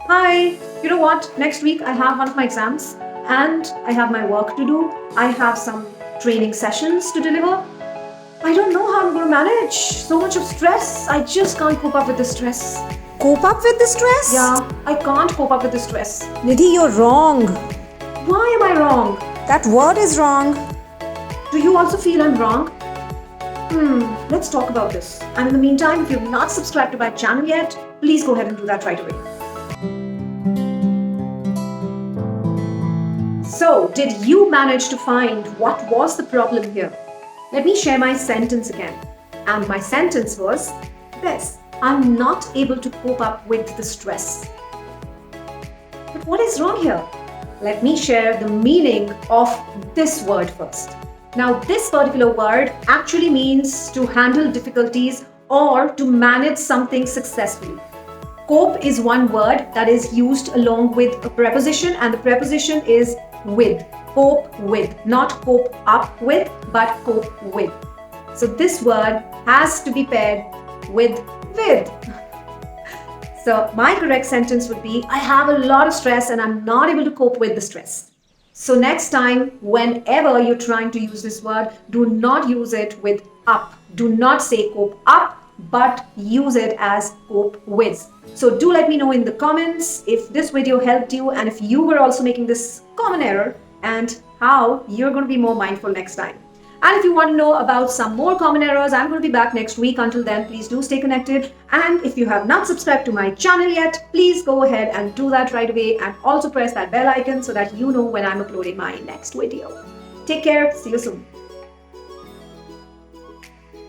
Hi, you know what? Next week I have one of my exams and I have my work to do. I have some training sessions to deliver. I don't know how I'm going to manage. So much of stress. I just can't cope up with the stress. Cope up with the stress? Yeah, I can't cope up with the stress. Nidhi, you're wrong. Why am I wrong? That word is wrong. Do you also feel I'm wrong? Let's talk about this. And in the meantime, if you've not subscribed to my channel yet, please go ahead and do that right away. So, did you manage to find what was the problem here? Let me share my sentence again. And my sentence was this: I'm not able to cope up with the stress. But what is wrong here? Let me share the meaning of this word first. Now, this particular word actually means to handle difficulties or to manage something successfully. Cope is one word that is used along with a preposition, and the preposition is with. Cope with, not cope up with, but cope with. So this word has to be paired with. So my correct sentence would be, I have a lot of stress and I'm not able to cope with the stress. So next time, whenever you're trying to use this word, do not use it with up. Do not say cope up, but use it as cope with. So do let me know in the comments if this video helped you and if you were also making this common error and how you're going to be more mindful next time. And if you want to know about some more common errors, I'm going to be back next week. Until then, please do stay connected. And if you have not subscribed to my channel yet, please go ahead and do that right away. And also press that bell icon so that you know when I'm uploading my next video. Take care. See you soon.